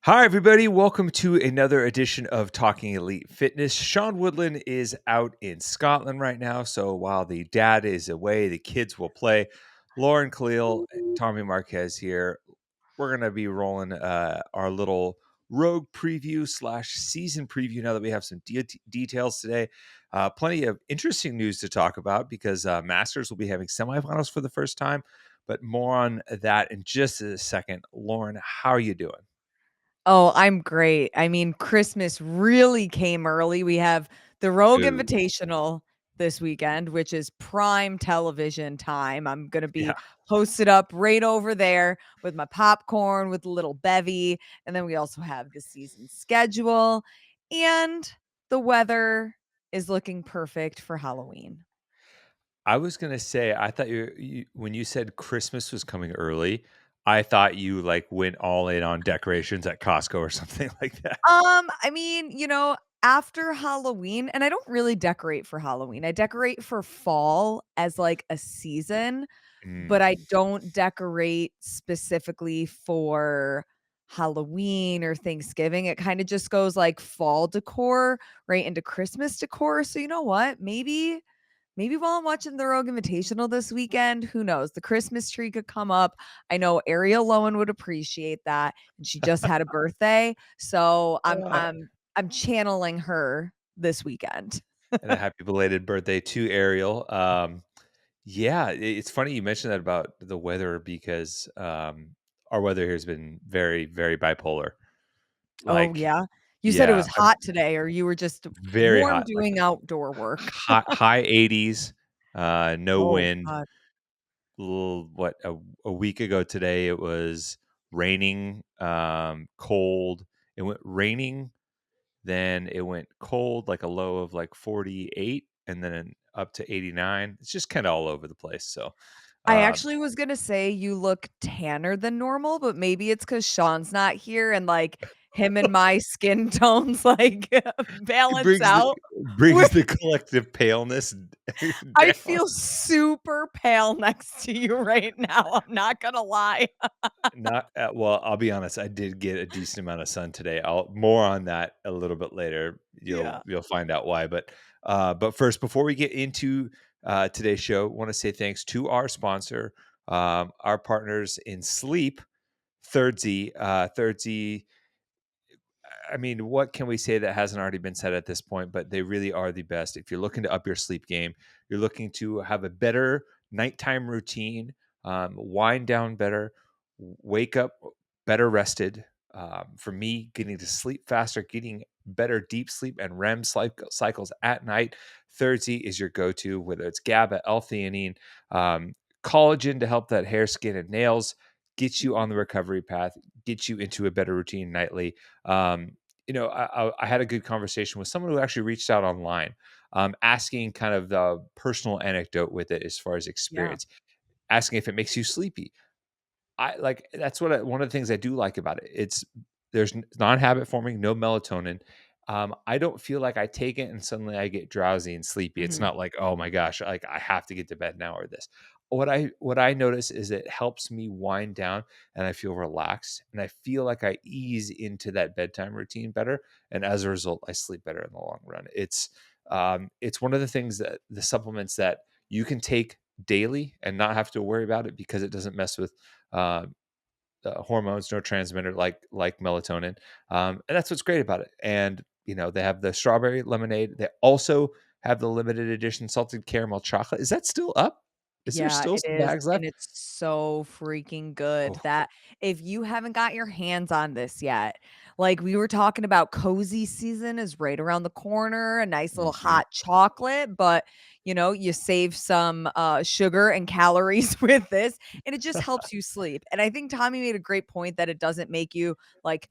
Hi, everybody. Welcome to another edition of Talking Elite Fitness. Sean Woodland is out in Scotland right now. So while the dad is away, the kids will play. Lauren Kalil, Tommy Marquez here. We're going to be rolling our little Rogue preview / season preview now that we have some details today. Plenty of interesting news to talk about because Masters will be having semifinals for the first time. But more on that in just a second. Lauren, how are you doing? Oh, I'm great. I mean, Christmas really came early. We have the Rogue Ooh, Invitational this weekend, which is prime television time. I'm going to yeah. be posted up right over there with my popcorn, with a little bevy. And then we also have the season schedule. And the weather is looking perfect for Halloween. I was gonna say, I thought when you said Christmas was coming early, I thought you like went all in on decorations at Costco or something like that. I mean, after Halloween, and I don't really decorate for Halloween. I decorate for fall as like a season, Mm. but I don't decorate specifically for Halloween or Thanksgiving. It kind of just goes like fall decor right into Christmas decor. So you know what? Maybe while I'm watching the Rogue Invitational this weekend, who knows? The Christmas tree could come up. I know Ariel Lowen would appreciate that, and she just had a birthday, so I'm Uh, I'm I'm channeling her this weekend. and a happy belated birthday to Ariel. Yeah, it's funny you mentioned that about the weather because our weather here has been very, very bipolar. Oh, Like, yeah? You said it yeah, was hot today, or you were just very warm hot. Like doing outdoor work? high 80s, no Oh, wind. god. A week ago today it was raining, cold. It went raining, then it went cold, like a low of like 48, and then up to 89. It's just kind of all over the place. So, I um, actually was gonna say you look tanner than normal, but maybe it's because Sean's not here and, like, him and my skin tones, like, it balance brings the out. brings We're the collective paleness I down. feel super pale next to you right now, I'm not gonna lie. Not well. I'll be honest. I did get a decent amount of sun today. I'll more on that a little bit later. You'll Yeah. you'll find out why. But first, before we get into today's show, want to say thanks to our sponsor, our partners in sleep, Thirdzy. Thirdzy. I mean, what can we say that hasn't already been said at this point? But they really are the best. If you're looking to up your sleep game, you're looking to have a better nighttime routine, wind down better, wake up better rested. For me, getting to sleep faster, getting better deep sleep and REM cycles at night. Thirdzy is your go-to, whether it's GABA, L-theanine, collagen to help that hair, skin, and nails, get you on the recovery path, get you into a better routine nightly. Um, I had a good conversation with someone who actually reached out online, asking kind of the personal anecdote with it as far as Yeah. experience, asking if it makes you sleepy. I like that's one of the things I do like about it. There's non-habit forming, no melatonin. I don't feel like I take it and suddenly I get drowsy and sleepy. It's Mhm. not like, oh my gosh, like I have to get to bed now or this. What I notice is it helps me wind down and I feel relaxed and I feel like I ease into that bedtime routine better. And as a result, I sleep better in the long run. It's one of the things that the supplements that you can take daily and not have to worry about it because it doesn't mess with uh, hormones, neurotransmitter like melatonin, and that's what's great about it. And they have the strawberry lemonade. They also have the limited edition salted caramel chocolate. Is that still up? Is there Yeah, still it some is, bags and left? it's so freaking good Oh, that if you haven't got your hands on this yet, like we were talking about, cozy season is right around the corner, a nice little mhm. hot chocolate, but you save some sugar and calories with this, and it just helps you sleep. And I think Tommy made a great point that it doesn't make you like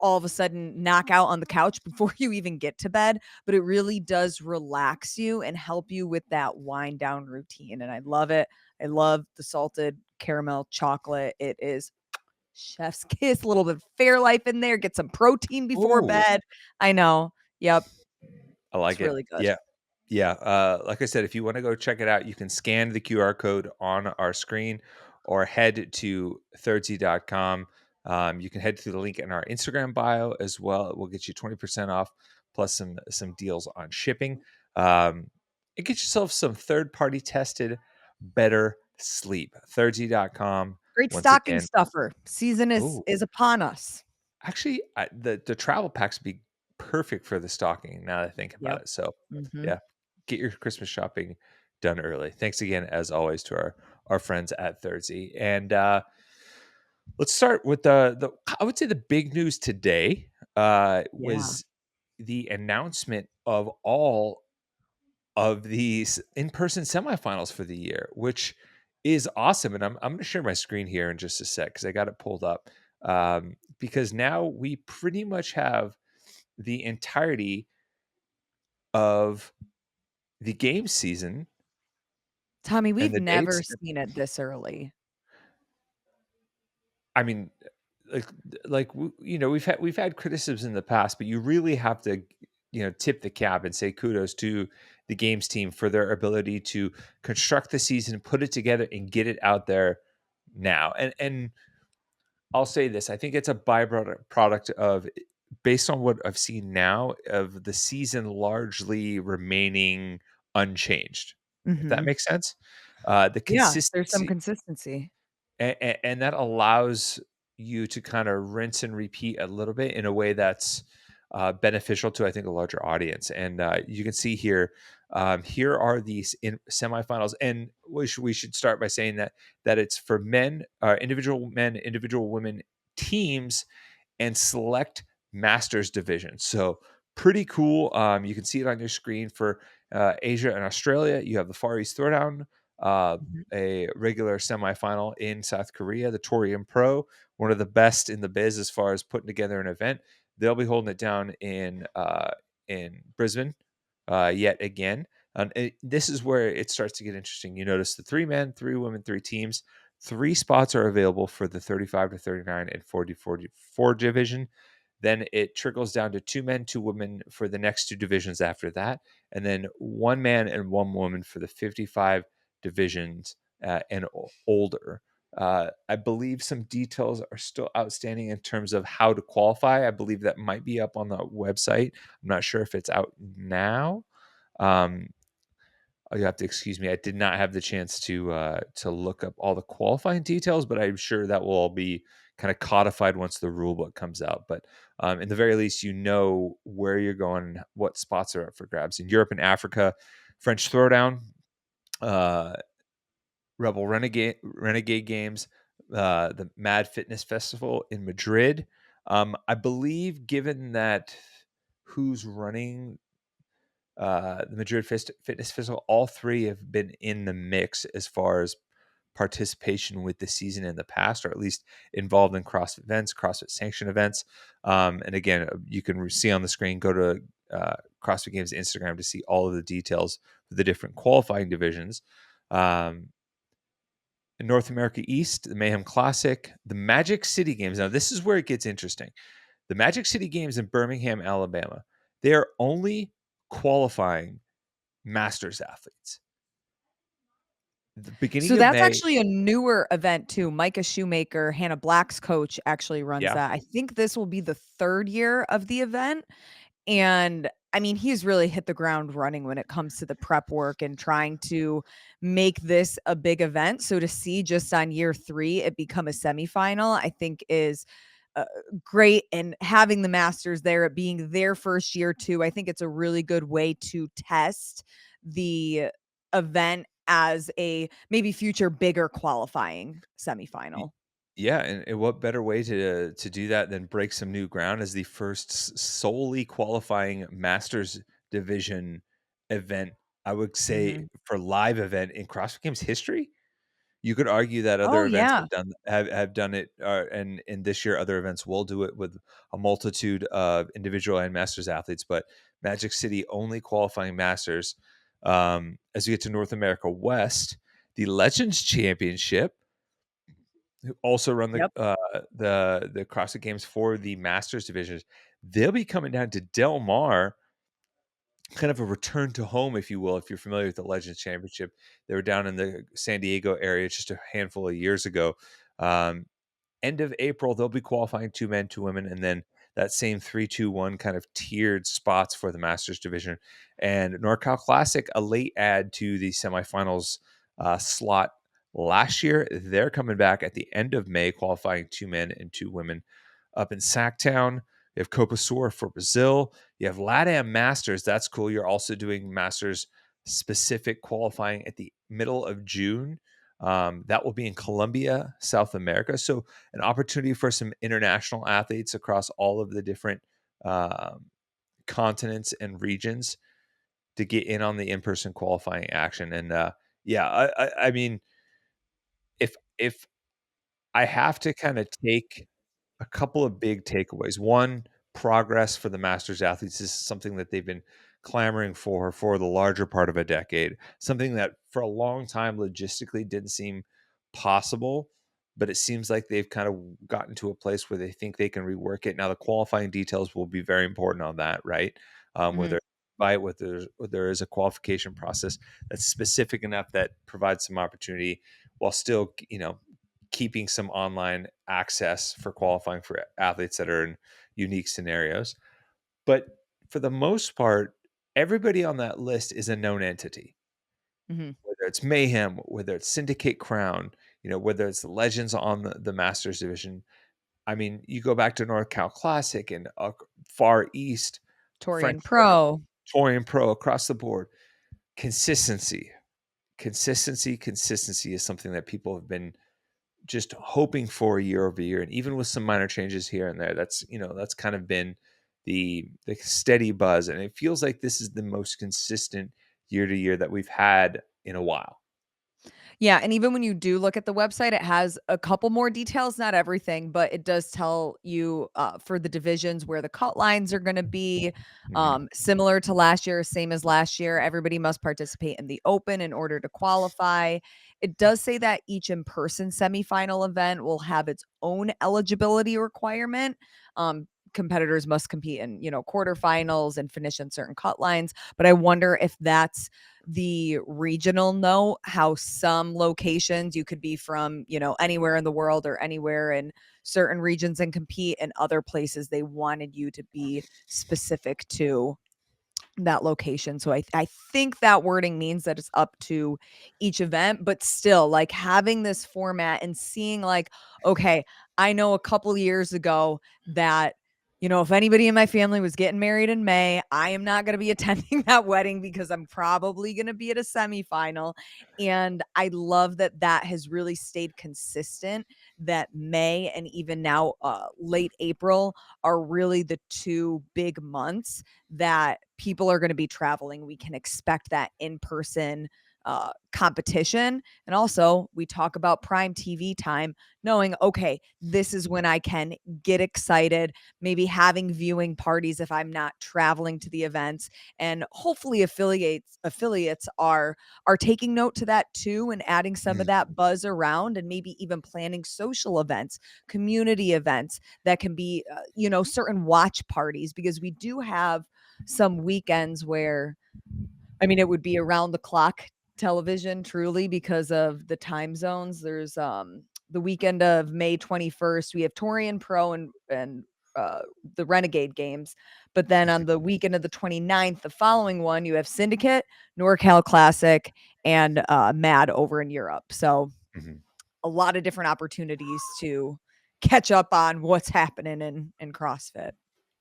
all of a sudden knock out on the couch before you even get to bed, but it really does relax you and help you with that wind down routine. And I love it. I love the salted caramel chocolate. It is chef's kiss, a little bit of Fairlife in there, get some protein before Ooh, bed. I know. Yep. I It's like it. really good. Yeah. Yeah. Like I said, if you want to go check it out, you can scan the QR code on our screen or head to Thirdzy.com. You can head to the link in our Instagram bio as well. It will get you 20% off plus some deals on shipping. Um, and get yourself some third-party tested better sleep. Thirdzy.com. Great Once stocking again. stuffer. Season is Oh, is upon us. actually, the travel packs would be perfect for the stocking now that I think about Yep. it. So, Mhm. yeah, get your Christmas shopping done early. Thanks again, as always, to our friends at Thirdzy. And let's start with the I would say the big news today Yeah. was the announcement of all of these in-person semifinals for the year, which is awesome. And I'm going to share my screen here in just a sec because I got it pulled up. Because now we pretty much have the entirety of the game season Tommy, and we've the dates. never seen it this early. I mean, like we've had criticisms in the past, but you really have to tip the cap and say kudos to the games team for their ability to construct the season, put it together, and get it out there now. And I'll say this: I think it's a byproduct product of, based on what I've seen now, of the season largely remaining unchanged. If that Mhm. makes sense, the Yeah, there's some consistency consistency. and that allows you to kind of rinse and repeat a little bit in a way that's beneficial to, I think, a larger audience. And you can see here, here are these semifinals, and we should start by saying that it's for men, individual women teams, and select masters division. So pretty cool. You can see it on your screen for Asia and Australia. You have the Far East Throwdown, uh, Mhm. a regular semifinal in South Korea, the Torium Pro, one of the best in the biz as far as putting together an event. They'll be holding it down in Brisbane yet again. And this is where it starts to get interesting. You notice the 3 men, 3 women, 3 teams. 3 spots are available for the 35 to 39 and 40 44 division. Then it trickles down to 2 men, 2 women for the next 2 divisions after that. And then 1 man and 1 woman for the 55 divisions and older. I believe some details are still outstanding in terms of how to qualify. I believe that might be up on the website. I'm not sure if it's out now. Um, you have to excuse me. I did not have the chance to look up all the qualifying details, but I'm sure that will all be kind of codified once the rule book comes out. But in the very least, you know where you're going, what spots are up for grabs. In Europe and Africa, French Throwdown, uh, Rebel Renegade Games, the Mad Fitness Festival in Madrid. I believe, given that who's running the Madrid Fitness Festival, all 3 have been in the mix as far as participation with the season in the past, or at least involved in CrossFit events, CrossFit sanction events. And again, you can see on the screen, go to CrossFit Games Instagram to see all of the details for the different qualifying divisions. Um, in North America East, the Mayhem Classic, the Magic City Games. Now, this is where it gets interesting. The Magic City Games in Birmingham, Alabama, they are only qualifying masters athletes. The So beginning of that's May. actually a newer event too. Micah Shoemaker, Hannah Black's coach, actually runs Yeah. that. I think this will be the 3rd year of the event. And I mean, he's really hit the ground running when it comes to the prep work and trying to make this a big event. So to see just on year 3 it become a semifinal, I think is uh, great. And having the Masters there, it being their first year too, I think it's a really good way to test the event as a maybe future bigger qualifying Y semifinal. yeah, and what better way to do that than break some new ground as the first solely qualifying Masters division event, I would say, Mhm. for live event in CrossFit Games history? You could argue that Oh, other events yeah. have done it, and this year other events will do it with a multitude of individual and masters athletes, but Magic City only qualifying masters. As we get to North America West, the Legends Championship, who also run Yep. the CrossFit Games for the masters divisions, they'll be coming down to Del Mar, kind of a return to home, if you will, if you're familiar with the Legends Championship. They were down in the San Diego area just a handful of years ago. Um, end of April, they'll be qualifying 2 men, 2 women, and then that same 3, 2, 1 kind of tiered spots for the Masters division. And NorCal Classic, a late add to the semifinals slot last year. They're coming back at the end of May, qualifying 2 men and 2 women up in Sacktown. You have Copasur for Brazil. You have LATAM Masters. That's cool. You're also doing Masters specific qualifying at the middle of June. That will be in Colombia, South America. So, an opportunity for some international athletes across all of the different um, continents and regions to get in on the in-person qualifying action. And yeah, I mean, if I have to kind of take a couple of big takeaways. One, progress for the Masters athletes. This is something that they've been clamoring for the larger part of a decade. Something that for a long time logistically didn't seem possible, but it seems like they've kind of gotten to a place where they think they can rework it. Now, the qualifying details will be very important on that, right? Mhm. Whether whether there is a qualification process that's specific enough that provides some opportunity while still, keeping some online access for qualifying for athletes that are in unique scenarios. But for the most part, everybody on that list is a known entity, Mhm. whether it's Mayhem, whether it's Syndicate Crown, whether it's the legends on the Masters division. I mean, you go back to North Cal Classic and Far East, French Torian Pro. Torian Pro across the board. Consistency, consistency is something that people have been just hoping for year over year, and even with some minor changes here and there, that's kind of been the steady buzz, and it feels like this is the most consistent year to year that we've had in a while. Yeah, and even when you do look at the website, it has a couple more details, not everything, but it does tell you, for the divisions where the cut lines are gonna be, Mhm. similar to last year, same as last year. Everybody must participate in the open in order to qualify. It does say that each in-person semifinal event will have its own eligibility requirement. Competitors must compete in, quarterfinals and finish in certain cut lines, but I wonder if that's the regional note, how some locations you could be from, anywhere in the world or anywhere in certain regions and compete, and other places they wanted you to be specific to that location. So I think that wording means that it's up to each event, but still, like, having this format and seeing, like, okay, I know a couple years ago that, if anybody in my family was getting married in May, I am not going to be attending that wedding because I'm probably going to be at a semifinal. And I love that that has really stayed consistent, that May and even now late April are really the two big months that people are going to be traveling. We can expect that in person competition. And also, we talk about prime TV time, knowing, okay, this is when I can get excited, maybe having viewing parties if I'm not traveling to the events. And hopefully affiliates are taking note to that too, and adding some of Mm. that buzz around, and maybe even planning social events, community events that can be certain watch parties, because we do have some weekends where, I mean, it would be around the clock television truly because of the time zones. There's the weekend of May 21st, we have Torian Pro and uh the Renegade games. But then on the weekend of the 29th, the following one, you have Syndicate, NorCal Classic, and Mad over in Europe. So Mhm. a lot of different opportunities to catch up on what's happening in CrossFit.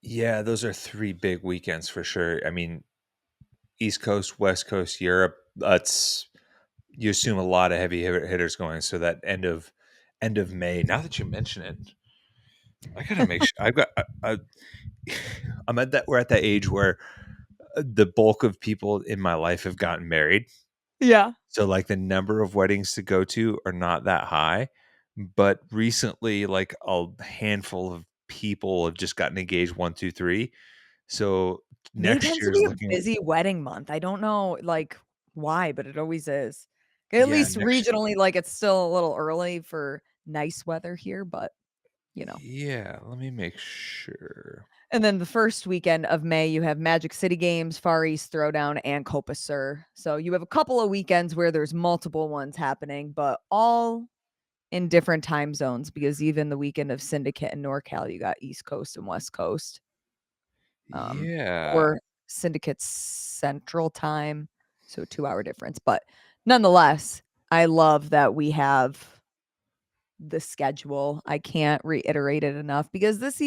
Yeah, those are 3 big weekends for sure. I mean, East Coast, West Coast, Europe, that's you assume a lot of heavy hitters going, so that end of May. Now that you mention it, I gotta make sure I've got I'm at that we're at that age where the bulk of people in my life have gotten married. Yeah. So, like, the number of weddings to go to are not that high, but recently, like, a handful of people have just gotten engaged, 1, 2, 3. So, May next tends to year's be a looking busy wedding month. I don't know, like, why, but it always is. At yeah, least next regionally, like, it's still a little early for nice weather here, but, you know. yeah, let me make sure. And then the first weekend of May, you have Magic City Games, Far East Throwdown, and Copa Sur. So you have a couple of weekends where there's multiple ones happening, but all in different time zones because even the weekend of Syndicate and NorCal, you got East Coast and West Coast. Um, Yeah. or Syndicate's Central Time, so 2-hour difference. But nonetheless, I love that we have the schedule. I can't reiterate it enough because this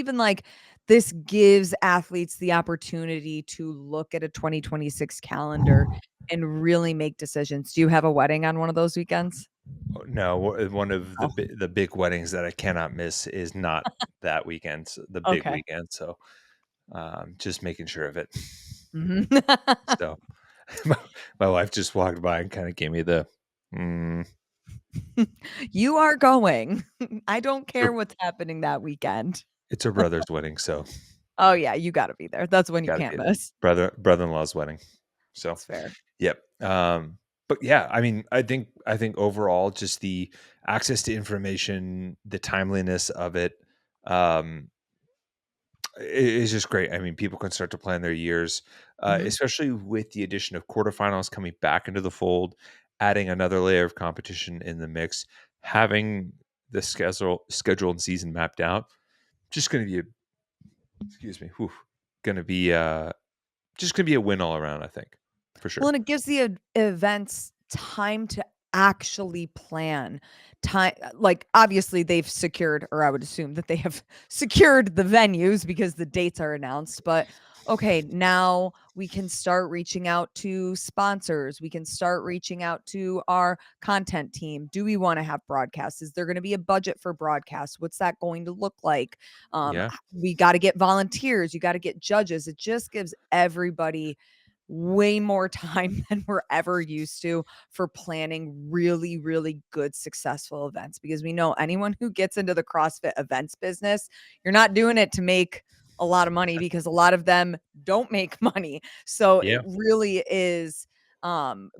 gives athletes the opportunity to look at a 2026 calendar and really make decisions. Do you have a wedding on one of those weekends? Oh, no, one of Oh, the big weddings that I cannot miss is not that weekend, the big okay. weekend. So just making sure of it. Mhm. So my, my wife just walked by and kind of gave me the mm, You are going. I don't care her- what's happening that weekend. it's her brother's wedding, so Oh, yeah, you gotta be there. That's when you got to can't be there. miss. Brother-in-law's wedding. So That's fair. yep. But yeah, I mean, I think overall, just the access to information, the timeliness of it, um, is just great. I mean, people can start to plan their years, Mhm. especially with the addition of quarterfinals coming back into the fold, adding another layer of competition in the mix, having the schedule and season mapped out. Just going to be, excuse me, going to be just going to be a win all around. I think for Well, sure. and it gives the events time to actually plan. Time like, obviously, they've secured or I would assume that they have secured the venues because the dates are announced, but, okay, now we can start reaching out to sponsors. We can start reaching out to our content team. Do we wanna have broadcasts? Is there gonna be a budget for broadcasts? What's that going to look like? Yeah, We gotta get volunteers. You gotta get judges. It just gives everybody way more time than we're ever used to for planning really, really good, successful events because we know anyone who gets into the CrossFit events business, you're not doing it to make a lot of money because a lot of them don't make money. So it yeah, really is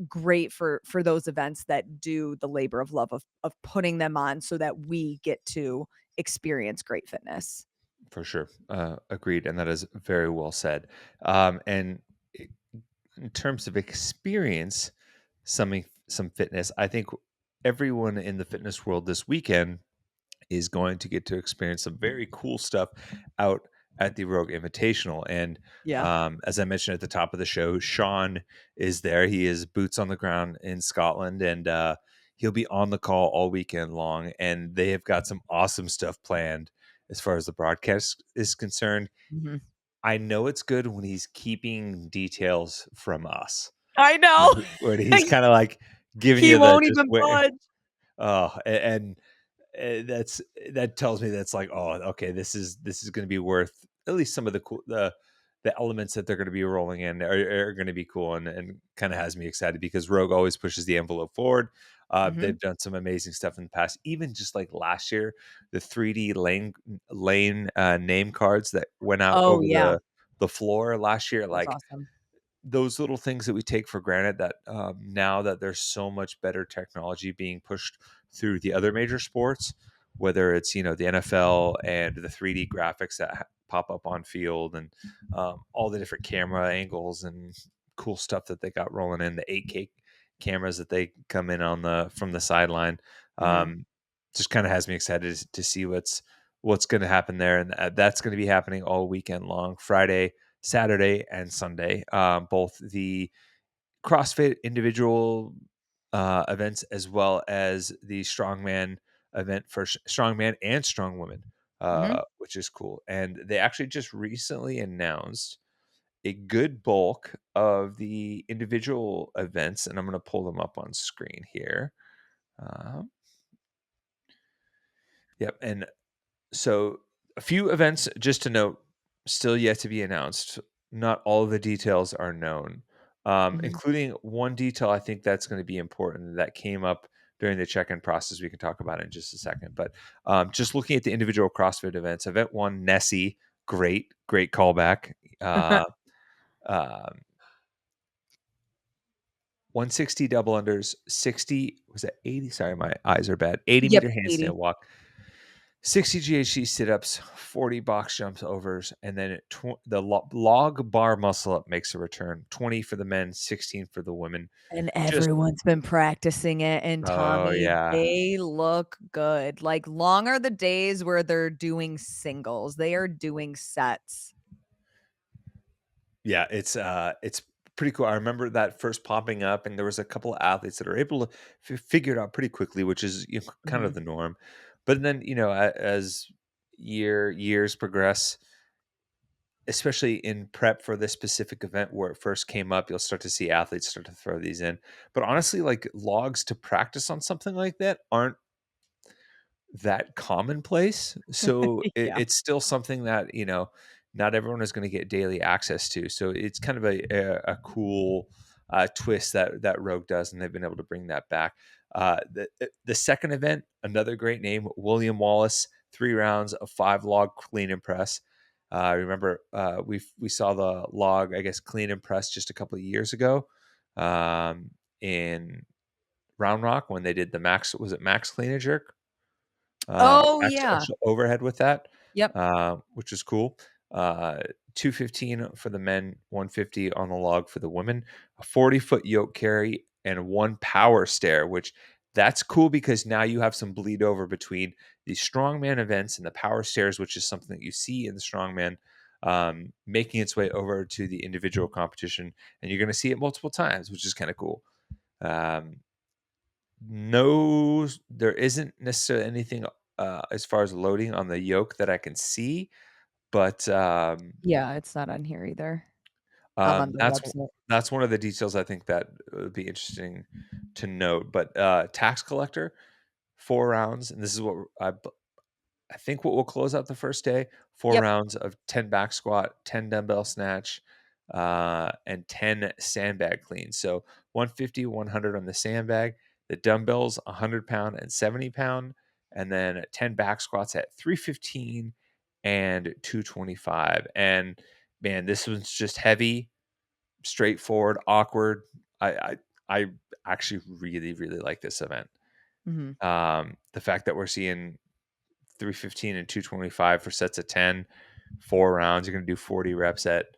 great for those events that do the labor of love of putting them on so that we get to experience great fitness. for sure. Agreed, and that is very well said. And i- in terms of experience, some fitness, I think everyone in the fitness world this weekend is going to get to experience some very cool stuff out at the Rogue Invitational. And Yeah. as I mentioned at the top of the show, Sean is there. He is boots on the ground in Scotland, and he'll be on the call all weekend long. And they have got some awesome stuff planned as far as the broadcast is concerned. Mhm. I know it's good when he's keeping details from us. I know. When he's kind of like giving He you the won't just even where. budge. Oh, and that tells me that's like, oh, okay, this is going to be worth at least some of the elements that they're going to be rolling in are going to be cool, and kind of has me excited because Rogue always pushes the envelope forward. Mhm. They've done some amazing stuff in the past, even just like last year, the 3D lane name cards that went out Oh, over yeah. the floor last year, That was like awesome. those little things that we take for granted that now that there's so much better technology being pushed through the other major sports, whether it's the NFL and the 3D graphics that pop up on field and all the different camera angles and cool stuff that they got rolling in the 8K cameras that they come in on the from the sideline, Mhm. um, just kind of has me excited to see what's going to happen there, and that's going to be happening all weekend long, Friday, Saturday, and Sunday. Both the CrossFit individual events as well as the strongman event for strongman and strong women, Mhm. which is cool. And they actually just recently announced a good bulk of the individual events, and I'm going to pull them up on screen here. Uh, yep, and so a few events, just to note, still yet to be announced. Not all of the details are known, Mhm. including one detail I think that's going to be important that came up during the check-in process. We can talk about it in just a second. But just looking at the individual CrossFit events, event one, Nessie, great callback. Um, 160 double unders, 60, was that 80? Sorry, my eyes are bad. 80 Yep, meter handstand 80. walk, 60 GHC sit-ups, 40 box jumps overs, and then the log bar muscle up makes a return. 20 for the men, 16 for the women. And Just everyone's been practicing it, and oh Tommy, yeah. they look good. Like, long are the days where they're doing singles. They are doing sets. Yeah, it's pretty cool. I remember that first popping up, and there was a couple of athletes that are able to figure it out pretty quickly, which is kind of Mhm. the norm. But then as years progress, especially in prep for this specific event where it first came up, you'll start to see athletes start to throw these in. But honestly, like logs to practice on something like that aren't that commonplace. So Yeah. it's still something that, not everyone is going to get daily access to. So it's kind of a cool twist that Rogue does, and they've been able to bring that back. The second event, another great name, William Wallace, 3 rounds of 5 log clean and press. Remember, we saw the log, I guess, clean and press just a couple of years ago, in Round Rock when they did the max. Was it max clean and jerk? Oh, Actual yeah. actual overhead with that, Yep. which is cool. Uh, 215 for the men, 150 on the log for the women, a 40-foot yoke carry, and 1 power stair, which that's cool because now you have some bleed over between the strongman events and the power stairs, which is something that you see in the strongman, making its way over to the individual competition, and you're gonna see it multiple times, which is kinda cool. Um, no, there isn't necessarily anything, as far as loading on the yoke that I can see, but, Yeah, it's not on here either. On the that's website. that's one of the details I think that would be interesting to note, but, tax collector, 4 rounds, and this is what I think what will close out the first day, 4 Yep. rounds of 10 back squat, 10 dumbbell snatch, and 10 sandbag cleans. So 150, 100 on the sandbag, the dumbbells 100-pound and 70-pound, and then 10 back squats at 315 and 225. And man, this one's just heavy, straightforward, awkward. I actually really, really like this event. Mhm. The fact that we're seeing 315 and 225 for sets of 10, 4 rounds. You're going to do 40 reps at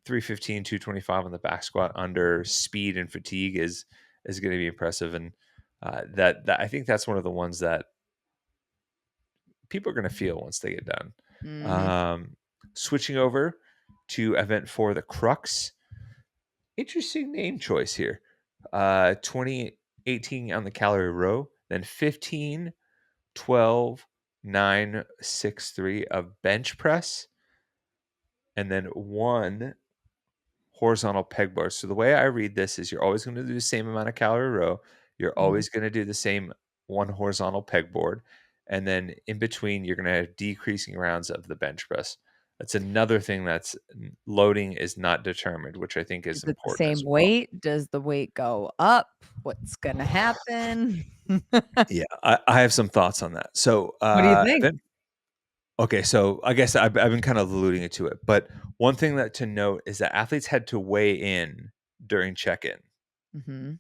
315, 225 on the back squat under speed and fatigue is going to be impressive. And that I think that's one of the ones that people are going to feel once they get done. Mhm. Um, Switching over to event 4, the Crux. Interesting name choice here. 2018 on the calorie row, then 15, 12, 9, 6, 3 of bench press, and then 1 horizontal peg bar. So the way I read this is you're always going to do the same amount of calorie row. You're Mhm. always going to do the same 1 horizontal pegboard. And then in between, you're going to have decreasing rounds of the bench press. That's another thing that's loading is not determined, which I think is Is it the important same as well. weight? Does the weight go up? What's gonna happen? Yeah, I have some thoughts on that. So, What do you think? event okay, so I guess I've been kind of alluding it to it, but one thing that to note is that athletes had to weigh in during check-in, Mhm.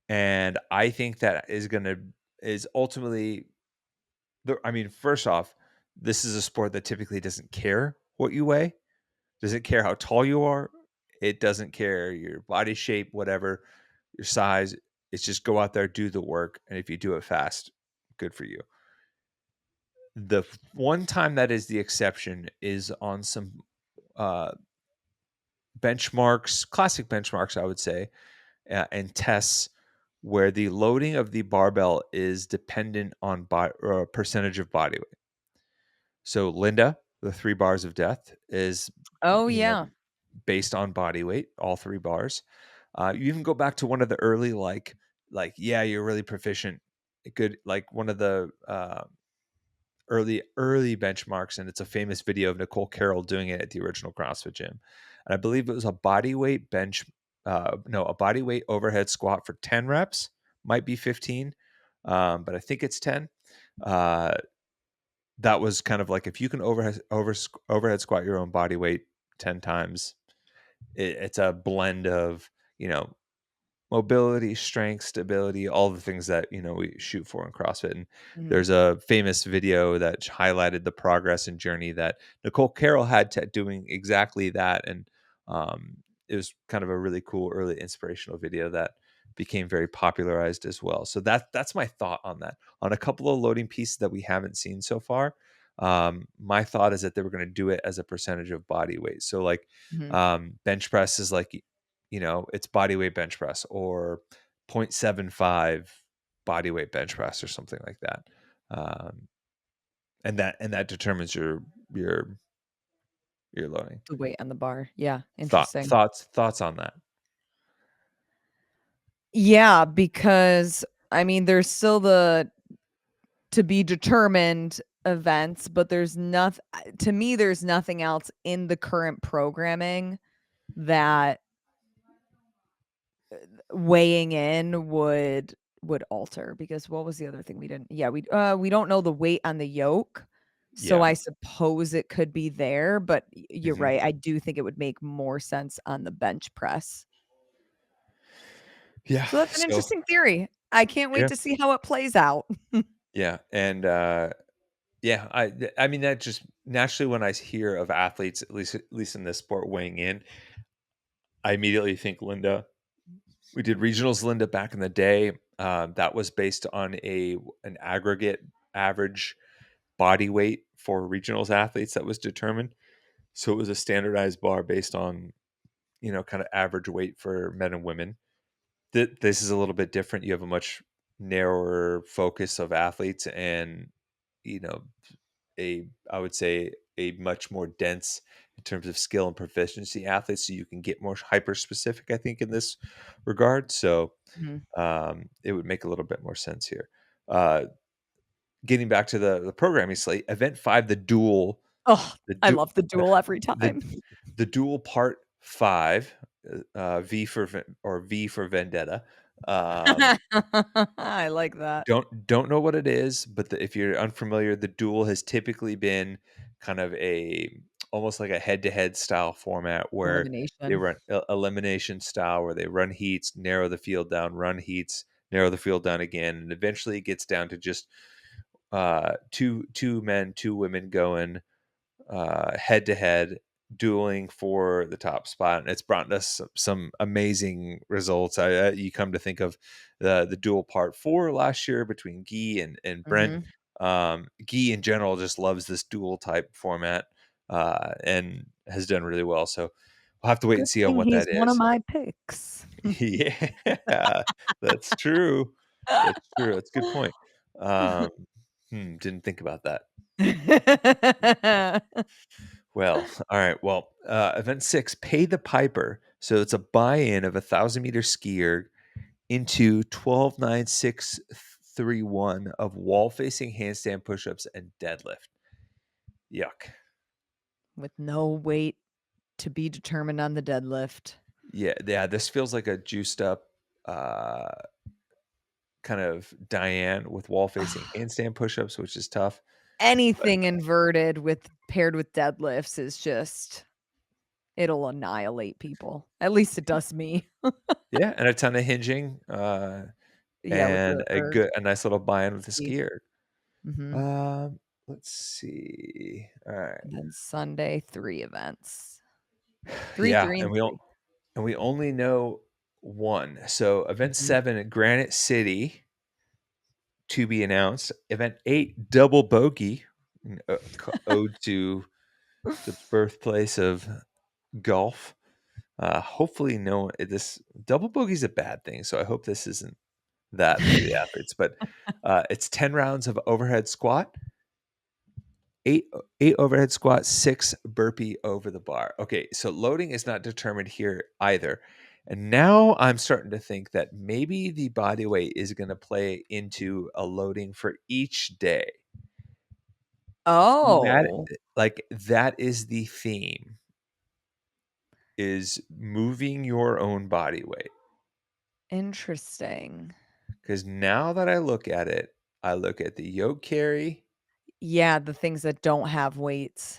and I think that is ultimately I mean, first off, this is a sport that typically doesn't care what you weigh, doesn't care how tall you are, it doesn't care your body shape, whatever, your size. It's just go out there, do the work, and if you do it fast, good for you. The one time that is the exception is on some uh, benchmarks, classic benchmarks, I would say, and tests where the loading of the barbell is dependent on percentage of body weight. So Linda, the 3 bars of death, is Oh, you know yeah. based on body weight, all 3 bars. You even go back to one of the early yeah, you're really proficient, good like one of the early benchmarks, and it's a famous video of Nicole Carroll doing it at the original CrossFit gym. And I believe it was a body weight no, a body weight overhead squat for 10 reps, might be 15, but I think it's 10. Uh, that was kind of like if you can overhead squat your own body weight 10 times, it's a blend of, you know, mobility, strength, stability, all the things that, we shoot for in CrossFit. And Mhm. there's a famous video that highlighted the progress and journey that Nicole Carroll had to doing exactly that. And it was kind of a really cool early inspirational video that became very popularized as well. So that's my thought on that. On a couple of loading pieces that we haven't seen so far, my thought is that they were going to do it as a percentage of body weight. So like Mhm. bench press is like, it's body weight bench press or 0.75 body weight bench press or something like that. Um, and that determines your your loading. The weight on the bar. Yeah, Thought interesting. thoughts on that? Yeah, because, I mean, there's still the to be determined events, but to me, there's nothing else in the current programming that weighing in would alter, because what was the other thing we didn't yeah, we don't know the weight on the yoke, so Yeah. I suppose it could be there, but you're Mhm. right, I do think it would make more sense on the bench press. Yeah. So that's an So interesting theory. I can't wait yeah, to see how it plays out. yeah, and yeah, I mean that just naturally when I hear of athletes, at least in this sport weighing in, I immediately think Linda. We did regionals, Linda, back in the day. That was based on an aggregate average body weight for regionals athletes that was determined. So it was a standardized bar based on, kind of average weight for men and women. This is a little bit different. You have a much narrower focus of athletes and, you know, I would say a much more dense in terms of skill and proficiency athletes. So you can get more hyper specific, I think, in this regard. So Mhm. it would make a little bit more sense here. Uh, Getting back to the programming slate, event 5, Oh, the I du- love the duel every the time. the dual part 5, V for Vendetta. Um, I like that. don't know what it is, but if you're unfamiliar, the duel has typically been kind of a almost like a head-to-head style format where they Elimination. run elimination style, where they run heats, narrow the field down, run heats, narrow the field down again, and eventually it gets down to just two men, two women going head to head, dueling for the top spot, and it's brought us some amazing results. You come to think of the duel part 4 last year between Guy and Brent. Mhm. Guy in general just loves this duel type format and has done really well. So we'll have to wait and Good see on thing what he's that one of is. my picks. Yeah, that's true. That's true. That's a good point. Um, didn't think about that. Well, all right. Well, event 6, pay the piper. So it's a buy-in of 1,000-meter skier into 12,9,631 of wall-facing handstand push-ups and deadlift. Yuck. With no weight to be determined on the deadlift. Yeah, yeah. This feels like a juiced up uh, kind of Diane with wall-facing handstand push-ups, which is tough. But Anything inverted with paired with deadlifts is just it'll annihilate people. At least it does me. yeah, and a ton of hinging Yeah, with and the erg a nice little buy-in with the ski. skier. Mhm. Let's see. All right. And then Sunday, 3 events. 3, Yeah, 3, and and 3. we only know one. So event Mhm. 7 at Granite City to be announced. Event 8, double bogey, ode to the birthplace of golf. Hopefully, no, this double bogey is a bad thing. So I hope this isn't that for the athletes. But it's 10 rounds of overhead squat, eight eight overhead squat, six burpee over the bar. Okay, so loading is not determined here either. And now I'm starting to think that maybe the body weight is going to play into a loading for each day. That Oh, that is the theme, is moving your own body weight. interesting. Because now that I look at it, I look at the yoke carry, Yeah, the things that don't have weights.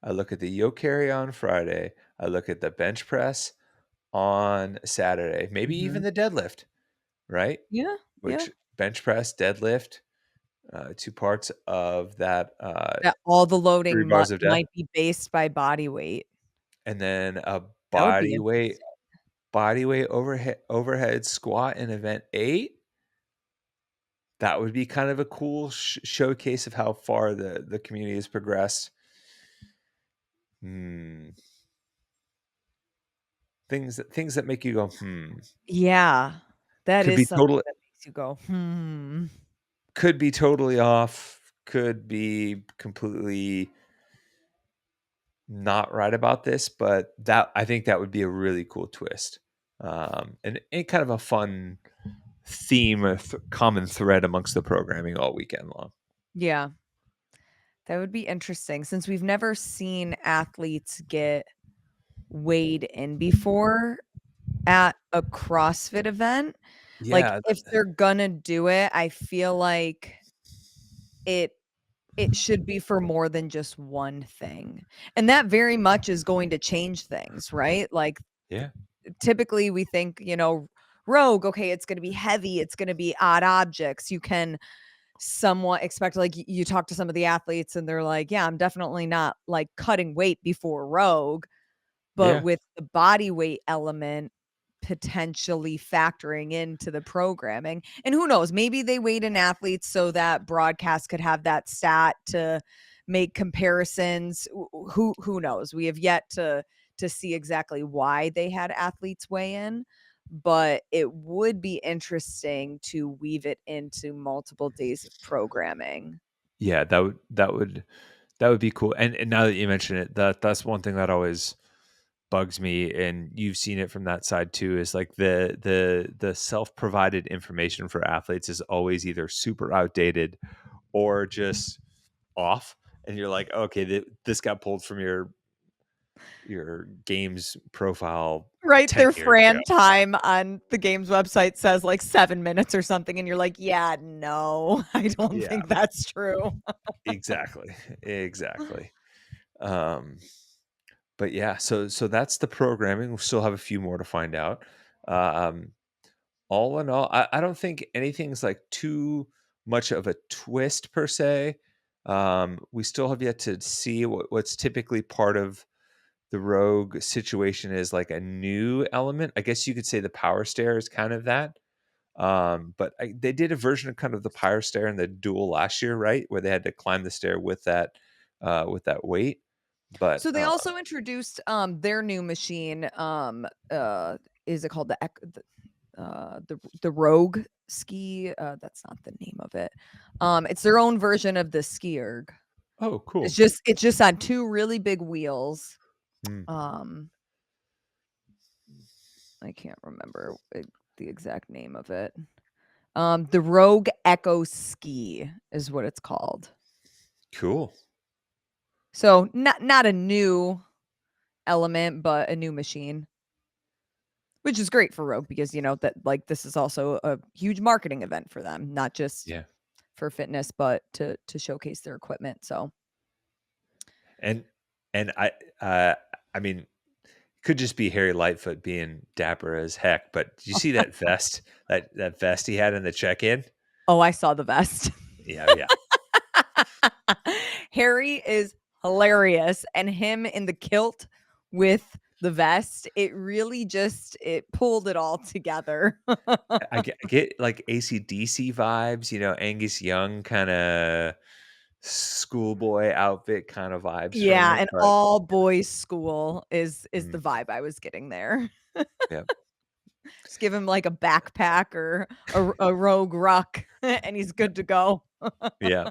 I look at the yoke carry on Friday, I look at the bench press on Saturday, maybe even Mhm. the deadlift, right? Yeah, yeah. Which bench press, deadlift, 2 parts of that, That all the 3 loading bars of death, might be based by body weight. and then a That would be body weight interesting. overhead squat in event 8. That would be kind of a cool showcase of how far the community has progressed. Hmm, things that make you go, "Hmm." Yeah. That Could is be something total that makes you go, "Hmm." could be totally off, could be completely not right about this, but that I think that would be a really cool twist. And kind of a fun theme, a common thread amongst the programming all weekend long. Yeah, that would be interesting since we've never seen athletes get weighed in before at a CrossFit event. Like, Yeah, if they're gonna do it, I feel like it it should be for more than just one thing, and that very much is going to change things, right? Like, yeah, typically, we think, Rogue, okay, it's gonna be heavy, it's gonna be odd objects. You can somewhat expect, like, you talk to some of the athletes and they're like, "Yeah, I'm definitely not, like, cutting weight before Rogue." But yeah, with the body weight element potentially factoring into the programming, and who knows, maybe they weighed in athletes so that broadcast could have that stat to make comparisons. Who knows? We have yet to see exactly why they had athletes weigh in, but it would be interesting to weave it into multiple days of programming. yeah. That would be cool. And now that you mention it, that's one thing that always bugs me, and you've seen it from that side too. Is like the self provided information for athletes is always either super outdated or just off, and you're like, okay, this got pulled from your games profile Right, 10 their years ago. Fran time on the game's website says, like, 7 minutes or something, and you're like, "Yeah, no, I don't Yeah, think that's true." exactly, exactly. Um, but yeah, so that's the programming. We still have a few more to find out. Um, all in all, I don't think anything's like too much of a twist per se. We still have yet to see what's typically part of the rogue situation is like a new element. I guess you could say the power stair is kind of that. But they did a version of kind of the power stair in the duel last year, right? Where they had to climb the stair with that weight. But So they also introduced, their new machine, is it called the Rogue ski? That's not the name of it. It's their own version of the ski-erg. oh, It's cool. just it's just on 2 really big wheels. Mm, Um, I can't remember the exact name of it. The Rogue Echo Ski is what it's called. cool. So not a new element, but a new machine, which is great for Rogue because that, like, this is also a huge marketing event for them, not just Yeah. for fitness, but to showcase their equipment. So And and uh I mean, could just be Harry Lightfoot being dapper as heck, but did you see that vest? That vest he had in the check-in? oh, I saw the vest. Yeah, yeah. Harry is hilarious, and him in the kilt with the vest, it really just it pulled it all together. I get like AC/DC vibes, Angus Young kinda schoolboy outfit kinda vibes from Yeah, it, an but all boys school is mm, the vibe I was getting there. yeah. Just give him, like, a backpack or a rogue ruck, and he's good to go. Yeah,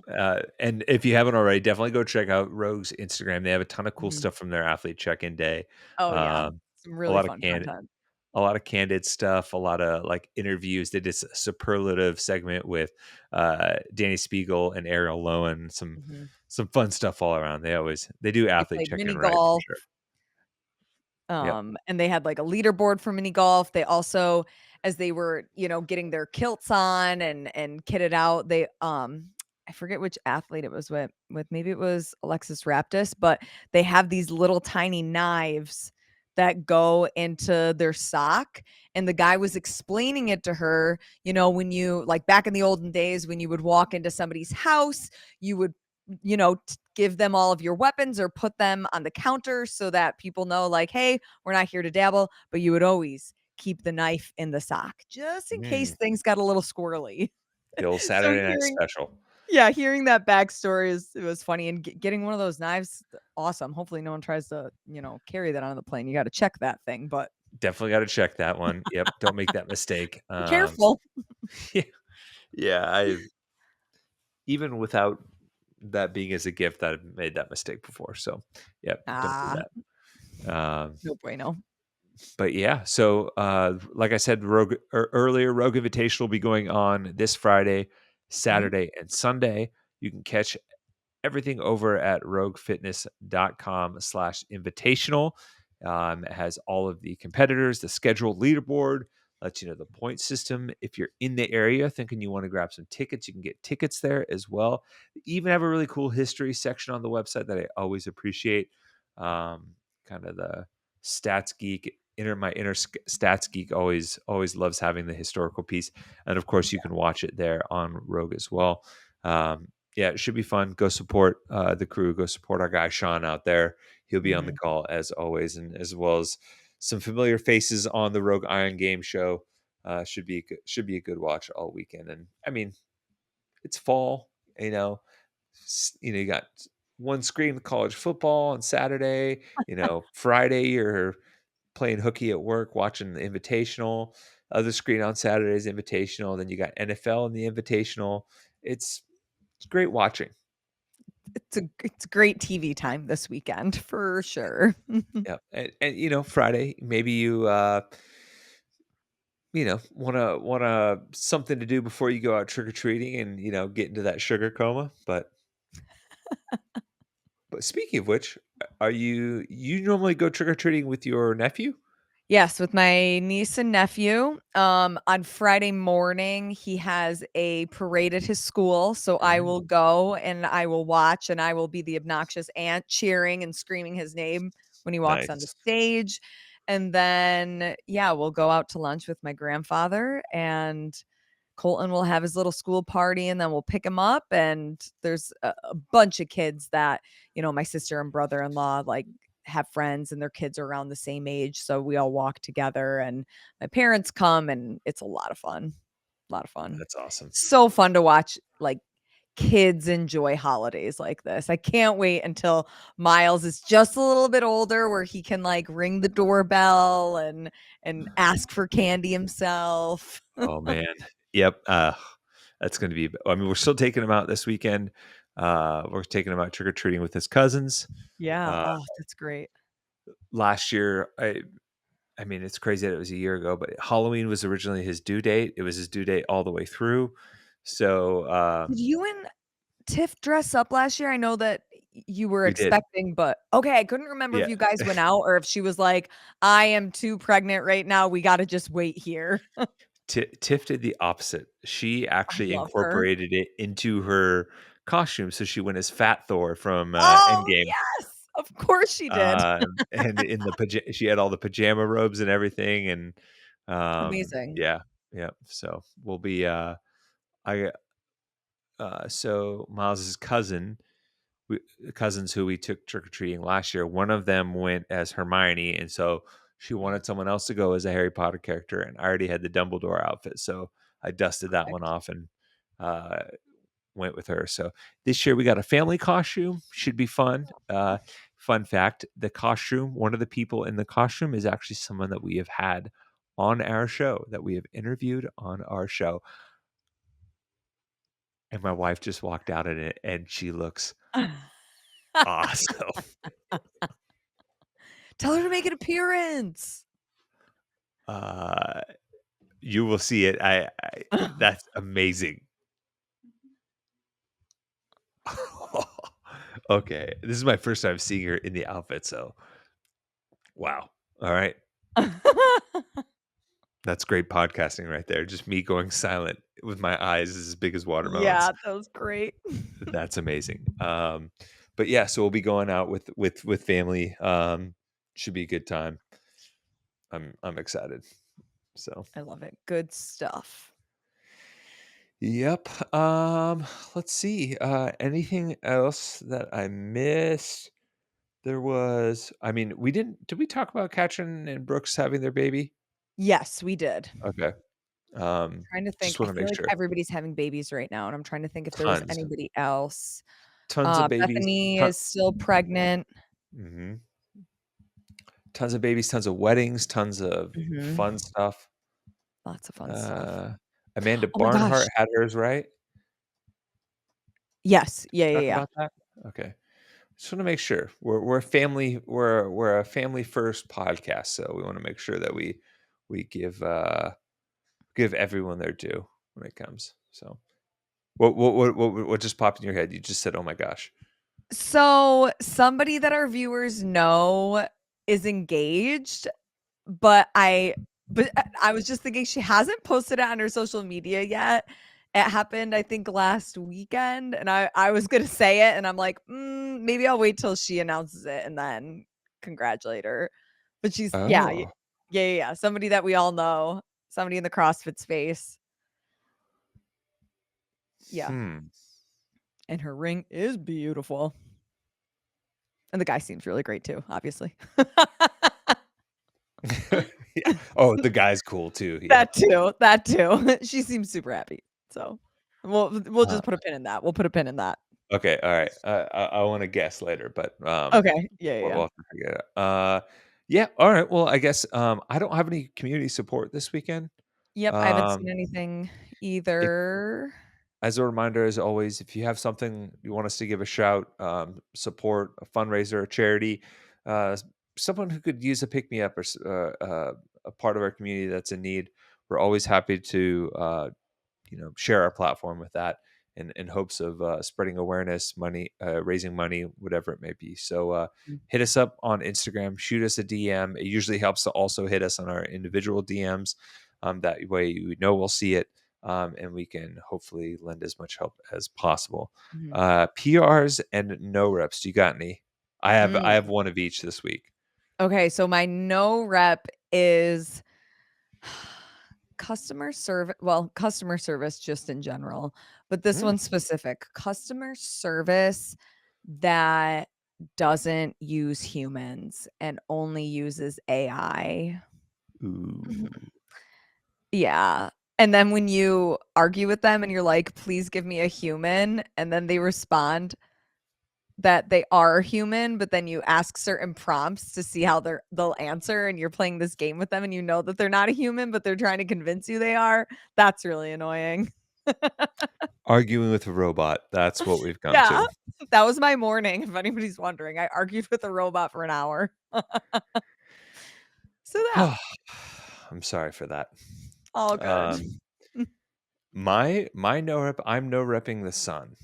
and if you haven't already, definitely go check out Rogue's Instagram. They have a ton of cool Mhm. stuff from their athlete check-in day. Oh, yeah. Um, Some a really lot of fun candid content. a lot of candid stuff, a lot of, like, interviews. They did a superlative segment with, Danny Spiegel and Ariel Lowen, Mhm. some fun stuff all around. They do They athlete played check-in mini right for golf. sure. Yep. And they had, like, a leaderboard for mini golf. They also, as they were, getting their kilts on and kitted out, I forget which athlete it was with maybe it was Alexis Raptis, but they have these little tiny knives that go into their sock. And the guy was explaining it to her, when you, like back in the olden days, when you would walk into somebody's house, you would, give them all of your weapons or put them on the counter so that people know, like, hey, we're not here to dabble, but you would always keep the knife in the sock just in case Mm, things got a little squirrely. the old So Saturday night hearing special. yeah, hearing that backstory it was funny, and getting one of those knives, awesome. Hopefully no one tries to, carry that on the plane. You gotta check that thing, but Definitely got to check that one. Yep, don't make that mistake. be careful. Yeah, yeah. I even without that being as a gift, I've made that mistake before. So, yep, don't do Ah, that. no bueno. But yeah, so like I said, earlier, Rogue Invitational will be going on this Friday, Mhm. Saturday, and Sunday. You can catch everything over at roguefitness.com/invitational. It has all of the competitors, the scheduled leaderboard, lets you know the point system. If you're in the area thinking you want to grab some tickets, you can get tickets there as well. They even have a really cool history section on the website that I always appreciate. Kind of the stats geek, stats geek always loves having the historical piece, and of course you can watch it there on Rogue as well. Yeah, it should be fun. Go support the crew. Go support our guy Sean out there. He'll be on the Mhm. call as always, and as well as some familiar faces on the Rogue Iron Game show. Should be a good watch all weekend. And I mean, it's fall. You know, you got one screen of college football on Saturday. Friday you're playing hooky at work, watching the Invitational. Other screen on Saturday's Invitational. Then you got NFL in the Invitational. It's great watching. It's great TV time this weekend for sure. Yeah, and Friday, maybe wanna something to do before you go out trick or treating and get into that sugar coma. But speaking of which, are you normally go trick or treating with your nephew? Yes, with my niece and nephew. On Friday morning, he has a parade at his school, so I Mm, will go and I will watch, and I will be the obnoxious aunt cheering and screaming his name when he walks on the nice. stage. And then, yeah, we'll go out to lunch with my grandfather, and Colton will have his little school party, and then we'll pick him up. And there's a bunch of kids that, my sister and brother-in-law like have friends and their kids are around the same age. So we all walk together and my parents come and it's a lot of fun. A lot of fun. That's awesome. So fun to watch like kids enjoy holidays like this. I can't wait until Miles is just a little bit older where he can like ring the doorbell and ask for candy himself. Oh man, yep. That's going to be. I mean, we're still taking him out this weekend. We're taking him out trick or treating with his cousins. Yeah. Uh, Oh, that's great. Last year, I mean, it's crazy that it was a year ago, but Halloween was originally his due date. It was his due date all the way through. So Did you and Tiff dress up last year? I know that you were we did. expecting, but okay, I couldn't remember if Yeah. you guys went out or if she was like, "I am too pregnant right now. We gotta just wait here." Tiff did the opposite. She I actually love her. incorporated it into her costume. So she went as Fat Thor from Oh, Endgame. yes. Of course she did. And she had all the pajama robes and everything. And Amazing. yeah, yeah. So we'll be, I, so Miles's we cousins who we took trick or treating last year, one of them went as Hermione, and so she wanted someone else to go as a Harry Potter character, and I already had the Dumbledore outfit, so I dusted that one Perfect. off and uh, went with her. So this year we got a family costume, should be fun. Fun fact: one of the people in the costume is actually someone that we have had on our show, that we have interviewed on our show, and my wife just walked out in it, and she looks awesome. Tell her to make an appearance. Uh, You will see it. That's amazing. Okay, this is my first time seeing her in the outfit, so wow. All right. That's great podcasting right there. Just me going silent with my eyes as big as watermelons. Yeah, that was great. That's amazing. But yeah, so we'll be going out with family. Should be a good time. I'm excited. So, I love it. Good stuff. yep. Let's see. Anything else that I missed? There was, I mean, did we talk about Katrin and Brooks having their baby? Yes, we did. Okay. Trying to think. Just I want to feel make like sure. everybody's having babies right now, and I'm trying to think if there was Tons, anybody else. tons of babies. Bethany is still pregnant. Mhm. Tons of babies, tons of weddings, tons of Mhm. fun stuff. Lots of fun stuff. Uh, Amanda Oh my gosh. Barnhart had hers, right? Yes. Yeah, yeah, Talk yeah. about that? Okay. Just wanna make sure. We're a family we're a family first podcast, so we wanna make sure that we give everyone their due when it comes. So, what just popped in your head? You just said, "Oh my gosh." So, somebody that our viewers know is engaged, but I was just thinking she hasn't posted it on her social media yet. It happened, I think, last weekend, and I was gonna say it, and I'm like, maybe I'll wait till she announces it and then congratulate her." But she's yeah, Oh. yeah, yeah, yeah, somebody that we all know, somebody in the CrossFit space. Yeah, Hmm. and her ring is beautiful, and the guy seems really great too, obviously. Yeah. Oh, the guy's cool too. Yep. That too, that too. She seems super happy, so we'll Uh, just put a pin in that. We'll put a pin in that. okay, alright. I wanna guess later, but, Okay. Yeah, yeah, we'll yeah. have to figure it out. Yeah, alright. Well, I guess, I don't have any community support this weekend. Yep, I haven't seen Um, anything if either. As a reminder, as always, if you have something you want us to give a shout, support a fundraiser, a charity, someone who could use a pick me up or a part of our community that's in need, we're always happy to share our platform with that in hopes of spreading awareness, money, raising money, whatever it may be. So Mm, hit us up on Instagram, shoot us a DM. It usually helps to also hit us on our individual DMs. That way we know we'll see it, and we can hopefully lend as much help as possible. mhm. PRs and no reps. Do you got any? I Mm. have one of each this week. Okay, so my no rep is customer service just in general, but this Mm. one's specific. Customer service that doesn't use humans and only uses AI. Ooh. Yeah. And then when you argue with them and you're like, "Please give me a human," and then they respond that they are human, but then you ask certain prompts to see how they'll answer, and you're playing this game with them and you know that they're not a human, but they're trying to convince you they are. That's really annoying. Arguing with a robot. That's what we've come Yeah. to. That was my morning, if anybody's wondering. I argued with a robot for an hour. So that I'm sorry for that. all good. Um, my no rep. I'm no repping the sun.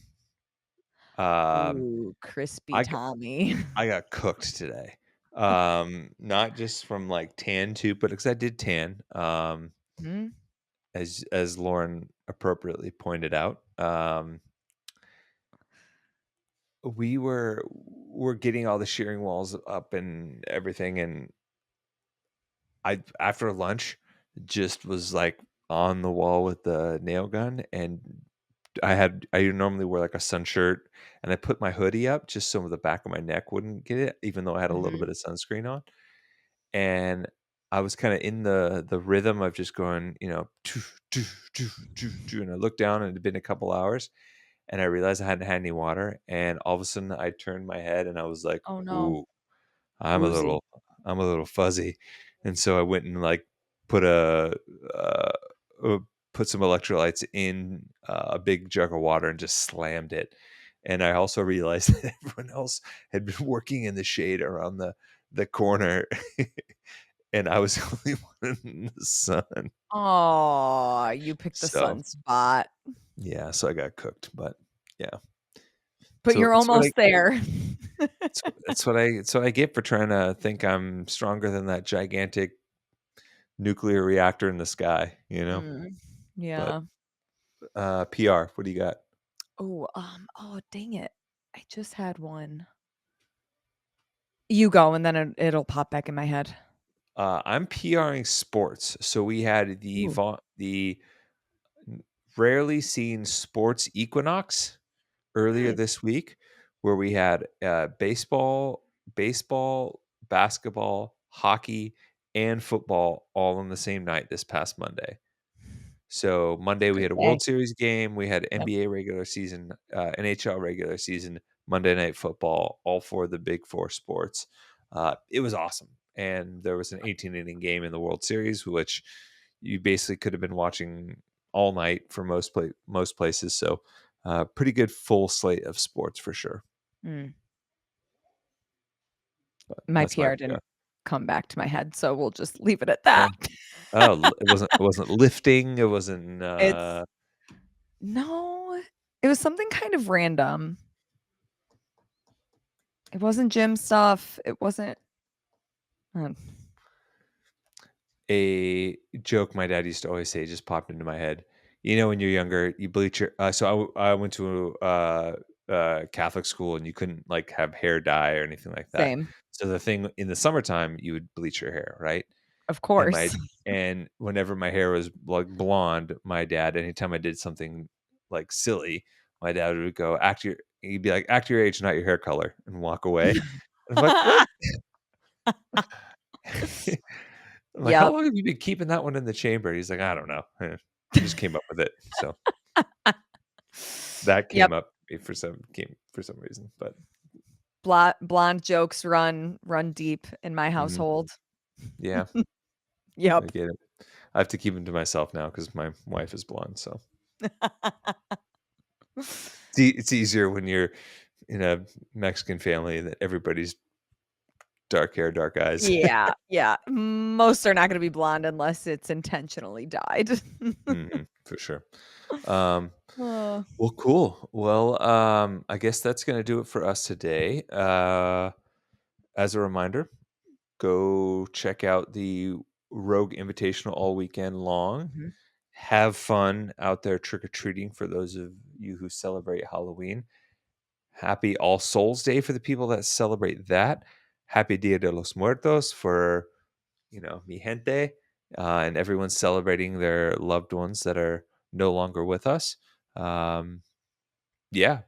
Um, Ooh, crispy I g- Tommy. I got cooked today. Not just from like tan too, but because I did tan. Mhm, As Lauren appropriately pointed out. We're getting all the shearing walls up and everything, and I after lunch just was like on the wall with the nail gun, and I normally wear like a sun shirt, and I put my hoodie up just so the back of my neck wouldn't get it, even though I had a little mhm. bit of sunscreen on. And I was kind of in the rhythm of just going, "Choo, choo, choo, choo, choo," and I looked down and it had been a couple hours, and I realized I hadn't had any water, and all of a sudden I turned my head and I was like, Oh, no. "Ooh, I'm a Woozy. little I'm a little fuzzy." And so I went and like put uh, uh put some electrolytes in a big jug of water and just slammed it. And I also realized that everyone else had been working in the shade around the corner, and I was the only one in the sun. Aw, you picked the So sun spot, yeah, so I got cooked, but yeah. but So you're almost there. it's what I get for trying to think I'm stronger than that gigantic nuclear reactor in the sky, you know? Mm, But, yeah. PR, what do you got? Oh, dang it. I just had one. You go, and then it'll pop back in my head. I'm PRing sports, so we had Ooh, the rarely seen sports equinox earlier hmm, this week, where we had baseball, basketball, hockey, and football all on the same night this past Monday. So Monday we great had a day. World Series game, we had Yep. NBA regular season, NHL regular season, Monday Night Football, all for the big four sports. It was awesome, and there was an 18 inning game in the World Series, which you basically could have been watching all night for most places. So, pretty good full slate of sports for sure. Mm. But My that's my PR PR. didn't come back to my head, so we'll just leave it at Oh, that. it wasn't lifting. It wasn't. It's no, it was something kind of random. It wasn't gym stuff. It wasn't uh, A joke my dad used to always say just popped into my head. You know, when you're younger, you bleach your I went to Catholic school and you couldn't like have hair dye or anything like that. same. So the thing in the summertime, you would bleach your hair, right? Of And my course. and whenever my hair was like blonde, my dad, anytime I did something like silly, my dad would go, he'd be like, act your age, not your hair color, and walk away. And I'm like, what? I'm like, "How Yep. long have you been keeping that one in the chamber?" He's like, "I don't know. Just came up with it." So, that Yep. came for some reason, but Blonde jokes run deep in my mhm, household. yeah, I Yep. get it. I have to keep them to myself now because my wife is blonde, so it's easier when you're in a Mexican family that everybody's dark hair, dark eyes. Yeah, yeah. Most are not gonna be blonde unless it's intentionally dyed. Mhm, for sure. Um, Uh, well, cool. Well, I guess that's gonna do it for us today. As a reminder, go check out the Rogue Invitational all weekend long. Mhm. Have fun out there trick or treating for those of you who celebrate Halloween. Happy All Souls Day for the people that celebrate that. Happy Dia de los Muertos for, mi gente, and everyone's celebrating their loved ones that are no longer with us. Um, yeah,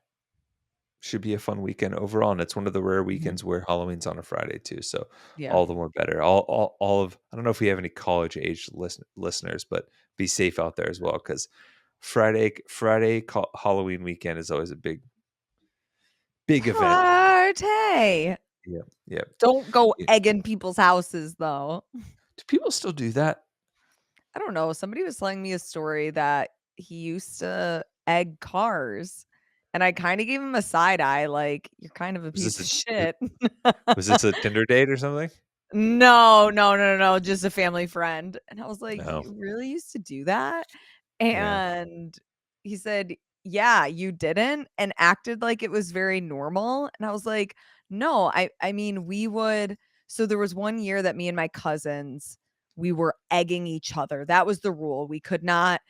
should be a fun weekend overall, and it's one of the rare Mhm. weekends where Halloween's on a Friday too, so Yeah. all the more better. All of I don't know if we have any college age listeners, but be safe out there as well because Halloween weekend is always a big event. Party. Yeah, yeah, Don't go yeah. egging people's houses, though. Do people still do that? I don't know, somebody was telling me a story that he used to egg cars, and I kinda gave him a side eye, like, "You're kind of a Was piece this of a shit." was this a Tinder date or something? No, no, no, no, no, just a family friend, and I was like, No. "You really used to do that?" Yeah. And he said, "Yeah, you didn't," and acted like it was very normal, and I was like, "No, I mean, we would." So there was one year that me and my cousins, we were egging each other, that was the rule, we could not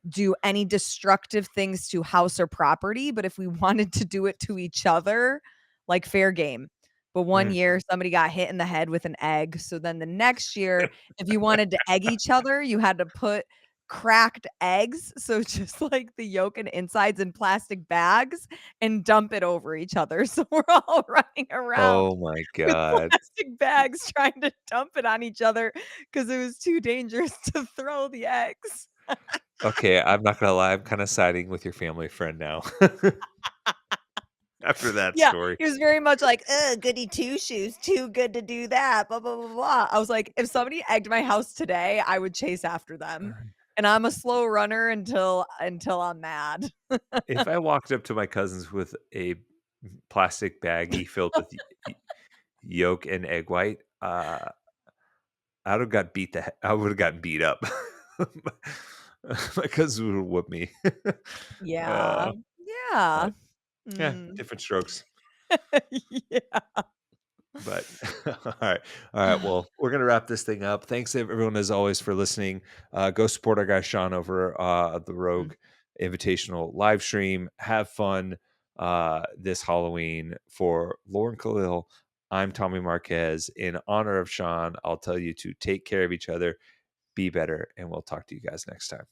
do any destructive things to house or property, but if we wanted to do it to each other, like, fair game. But one Mm. year, somebody got hit in the head with an egg, so then the next year, if you wanted to egg each other, you had to put cracked eggs, so just like the yolk and insides in plastic bags and dump it over each other. So we're all running around Oh my with god. plastic bags trying to dump it on each other because it was too dangerous to throw the eggs. Okay, I'm not gonna lie, I'm kinda siding with your family friend now after that Yeah, story. he was very much like, "Ugh, goody two shoes, too good to do that, blah, blah, blah, blah." I was like, "If somebody egged my house today, I would chase after them." And I'm a slow runner until I'm mad. If I walked up to my cousins with a plastic baggie filled with yolk and egg white, I would've gotten beat up. My cousins would've whooped me. Yeah. Uh, Yeah. but yeah, Mm. different strokes. Yeah. But all right. Well, we're gonna wrap this thing up. Thanks everyone as always for listening. Go support our guy Sean over at the Mm. Rogue Invitational live stream. Have fun this Halloween for Lauren Kalil. I'm Tommy Marquez. In honor of Sean, I'll tell you to take care of each other, be better, and we'll talk to you guys next time.